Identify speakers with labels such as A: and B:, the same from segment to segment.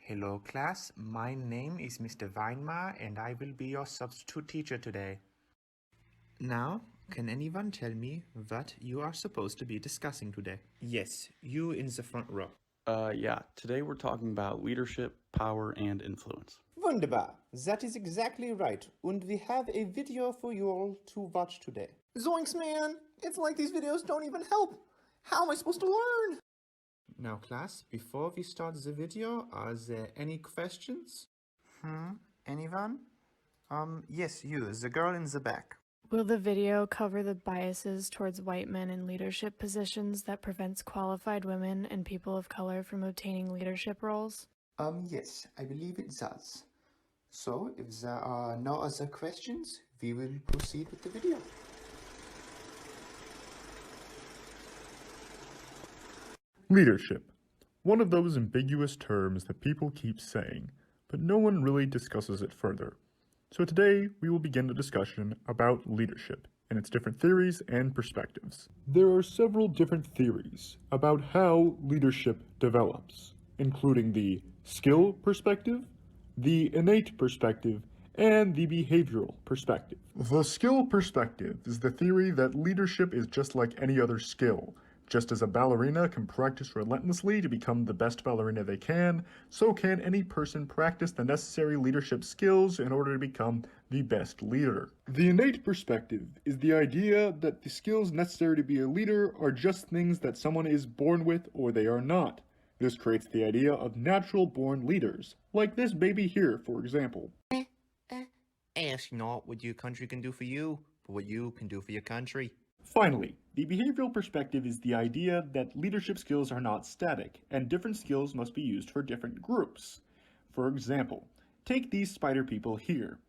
A: Hello class, my name is Mr. Weinmar and I will be your substitute teacher today. Now, can anyone tell me what you are supposed to be discussing today? Yes, you in the front row.
B: Today we're talking about leadership, power, and influence.
A: Wunderbar, that is exactly right, and we have a video for you all to watch today.
C: Zoinks, man! It's like these videos don't even help! How am I supposed to learn?
A: Now class, before we start the video, are there any questions? Anyone? Yes, you, the girl in the back.
D: Will the video cover the biases towards white men in leadership positions that prevents qualified women and people of color from obtaining leadership roles?
A: Yes, I believe it does. So, if there are no other questions, we will proceed with the video.
E: Leadership. One of those ambiguous terms that people keep saying, but no one really discusses it further. So today, we will begin a discussion about leadership and its different theories and perspectives. There are several different theories about how leadership develops, including the skill perspective, the innate perspective, and the behavioral perspective. The skill perspective is the theory that leadership is just like any other skill. Just as a ballerina can practice relentlessly to become the best ballerina they can, so can any person practice the necessary leadership skills in order to become the best leader. The innate perspective is the idea that the skills necessary to be a leader are just things that someone is born with or they are not. This creates the idea of natural-born leaders, like this baby here, for example.
C: Ask not what your country can do for you, but what you can do for your country.
E: Finally, the behavioral perspective is the idea that leadership skills are not static, and different skills must be used for different groups. For example, take these spider people here.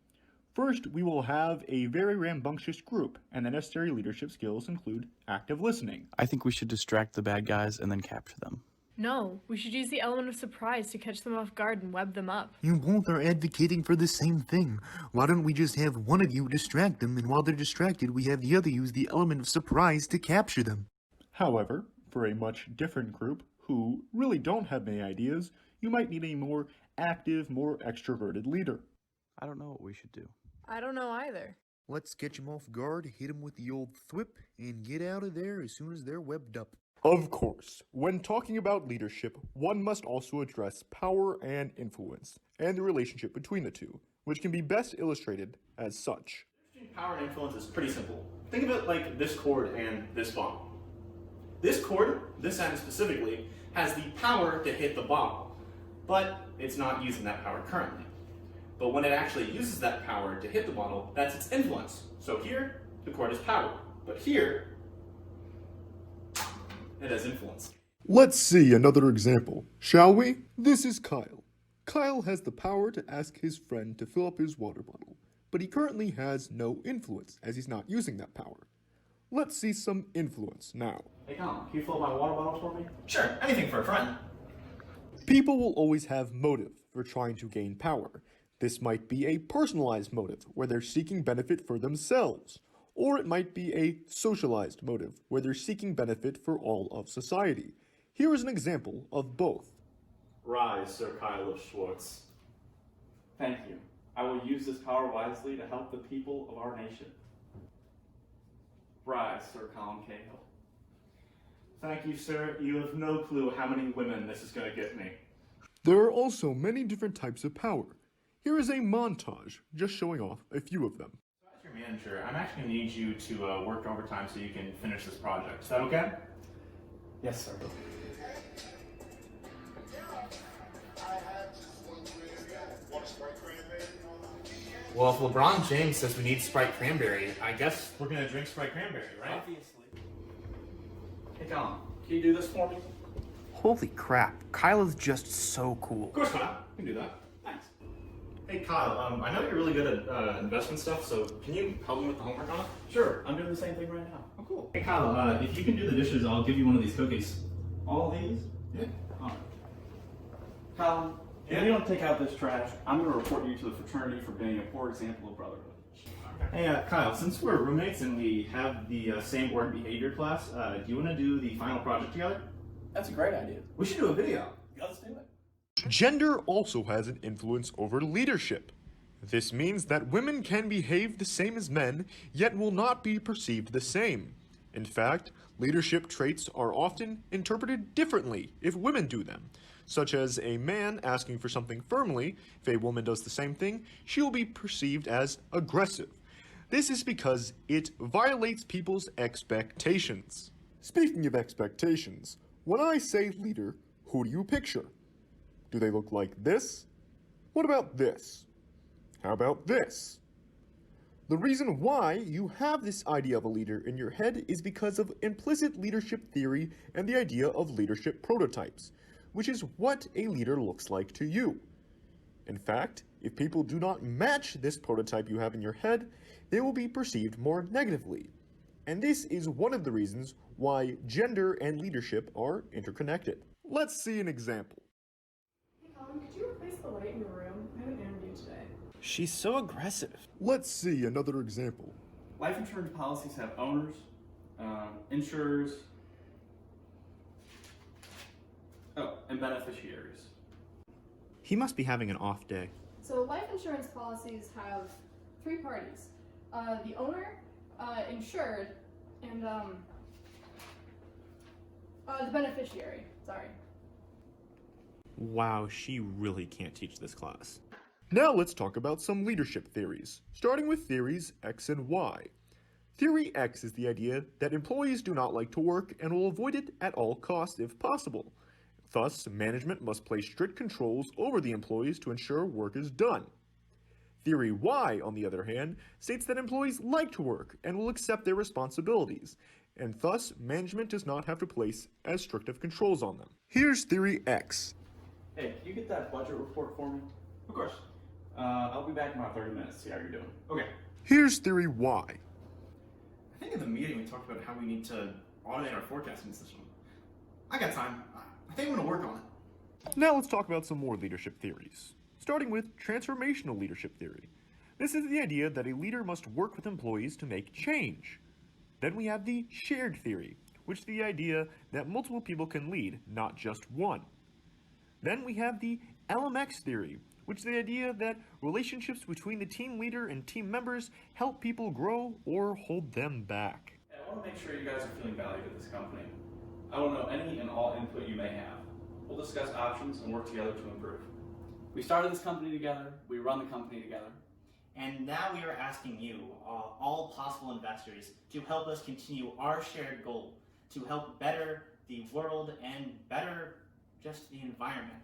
E: First, we will have a very rambunctious group, and the necessary leadership skills include active listening.
B: I think we should distract the bad guys and then capture them.
D: No, we should use the element of surprise to catch them off guard and web them up.
F: You both are advocating for the same thing. Why don't we just have one of you distract them, and while they're distracted, we have the other use the element of surprise to capture them?
E: However, for a much different group who really don't have many ideas, you might need a more active, more extroverted leader.
B: I don't know what we should do.
D: I don't know either.
F: Let's catch them off guard, hit them with the old thwip, and get out of there as soon as they're webbed up.
E: Of course, when talking about leadership, one must also address power and influence, and the relationship between the two, which can be best illustrated as such.
G: Power and influence is pretty simple. Think of it like this cord and this bottle. This cord, this end specifically, has the power to hit the bottle, but it's not using that power currently. But when it actually uses that power to hit the bottle, that's its influence. So here, the cord is power, but here, it has influence.
E: Let's see another example, shall we? This is Kyle. Kyle has the power to ask his friend to fill up his water bottle, but he currently has no influence as he's not using that power. Let's see some influence now.
G: Hey Colin, can you fill up my water bottle for me? Sure, anything for a friend.
E: People will always have motive for trying to gain power. This might be a personalized motive, where they're seeking benefit for themselves. Or it might be a socialized motive, where they're seeking benefit for all of society. Here is an example of both.
G: Rise, Sir Kyle of Schwartz.
H: Thank you. I will use this power wisely to help the people of our nation. Rise, Sir Colin Cahill.
G: Thank you, sir. You have no clue how many women this is going to get me.
E: There are also many different types of power. Here is a montage, just showing off a few of them.
G: As your manager, I'm actually going to need you to work overtime so you can finish this project. Is that okay?
H: Yes, sir.
G: Well, if LeBron James says we need Sprite Cranberry, I guess we're going to drink Sprite Cranberry, right?
H: Obviously. Hey, Colin, can you do this for me?
C: Holy crap, Kyle is just so cool.
G: Of course, Kyle. You can do that. Thanks. Hey, Kyle, I know you're really good at investment stuff, so can you help me with the homework on it?
H: Sure, I'm doing the same thing right now.
G: Oh, cool. Hey, Kyle, if you can do the dishes, I'll give you one of these cookies.
H: All these?
G: Yeah.
H: All right. Colin, if you don't take out this trash, I'm going to report you to the fraternity for being a poor example of brotherhood.
G: Hey, Kyle, since we're roommates and we have the same org behavior class, do you want to do the final project together?
H: That's a great idea.
G: We should do a video.
H: Let's do it.
E: Gender also has an influence over leadership. This means that women can behave the same as men, yet will not be perceived the same. In fact, leadership traits are often interpreted differently if women do them, such as a man asking for something firmly. If a woman does the same thing, she will be perceived as aggressive. This is because it violates people's expectations. Speaking of expectations, when I say leader, who do you picture? Do they look like this? What about this? How about this? The reason why you have this idea of a leader in your head is because of implicit leadership theory and the idea of leadership prototypes, which is what a leader looks like to you. In fact, if people do not match this prototype you have in your head, they will be perceived more negatively. And this is one of the reasons why gender and leadership are interconnected. Let's see an example.
D: Hey Colin, could you replace the light in your room? I have an interview today.
A: She's so aggressive.
E: Let's see another example.
H: Life insurance policies have owners, insurers, and beneficiaries.
A: He must be having an off day.
I: So life insurance policies have three parties. The owner, insured, and the beneficiary, sorry.
A: Wow, she really can't teach this class.
E: Now let's talk about some leadership theories, starting with theories X and Y. Theory X is the idea that employees do not like to work and will avoid it at all costs if possible. Thus, management must place strict controls over the employees to ensure work is done. Theory Y, on the other hand, states that employees like to work and will accept their responsibilities, and thus management does not have to place as strict of controls on them. Here's Theory X.
H: Hey, can you get that budget report for me? Of course. I'll be back in about 30 minutes, see how you're doing. Okay.
E: Here's Theory Y.
G: I think in the meeting we talked about how we need to automate our forecasting system. I got time. I think I'm gonna work on it.
E: Now let's talk about some more leadership theories, starting with transformational leadership theory. This is the idea that a leader must work with employees to make change. Then we have the shared theory, which is the idea that multiple people can lead, not just one. Then we have the LMX theory, which is the idea that relationships between the team leader and team members help people grow or hold them back.
H: I want to make sure you guys are feeling valued at this company. I want to know any and all input you may have. We'll discuss options and work together to improve. We started this company together, we run the company together.
J: And now we are asking you, all possible investors, to help us continue our shared goal, to help better the world and better just the environment.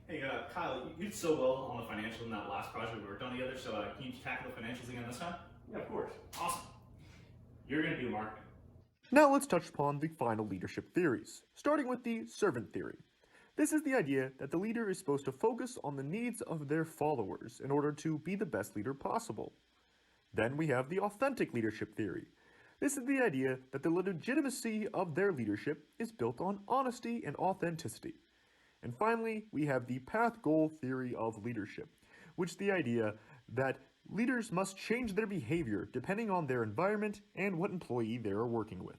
G: Hey, Kyle, you did so well on the financials in that last project we worked on together, so can you tackle the financials again this time?
H: Yeah, of course.
G: Awesome. You're gonna do marketing.
E: Now let's touch upon the final leadership theories, starting with the servant theory. This is the idea that the leader is supposed to focus on the needs of their followers in order to be the best leader possible. Then we have the authentic leadership theory. This is the idea that the legitimacy of their leadership is built on honesty and authenticity. And finally, we have the path-goal theory of leadership, which is the idea that leaders must change their behavior depending on their environment and what employee they are working with.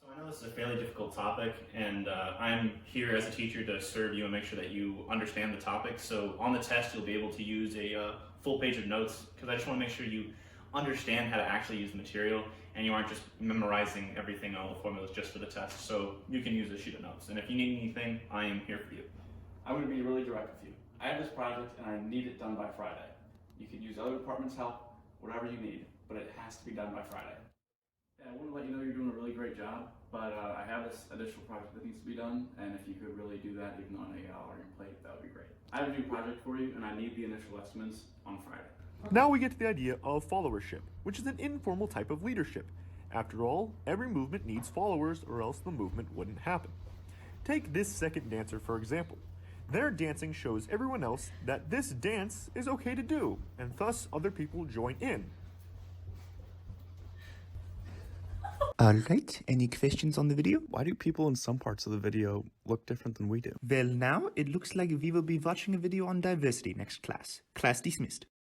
G: So I know this is a fairly difficult topic, and I'm here as a teacher to serve you and make sure that you understand the topic. So on the test, you'll be able to use a full page of notes, because I just want to make sure you understand how to actually use the material and you aren't just memorizing everything, all the formulas just for the test. So you can use a sheet of notes. And if you need anything, I am here for you.
H: I'm going to be really direct with you. I have this project and I need it done by Friday. You can use other departments' help, whatever you need, but it has to be done by Friday. Yeah, I want to let you know you're doing a really great job, but I have this additional project that needs to be done, and if you could really do that, even though I know you got a lot on your plate, that would be great. I have a new project for you, and I need the initial estimates on Friday.
E: Now we get to the idea of followership, which is an informal type of leadership. After all, every movement needs followers or else the movement wouldn't happen. Take this second dancer for example. Their dancing shows everyone else that this dance is okay to do, and thus other people join in.
F: Alright, any questions on the video?
B: Why do people in some parts of the video look different than we do?
A: Well, now it looks like we will be watching a video on diversity next class. Class dismissed.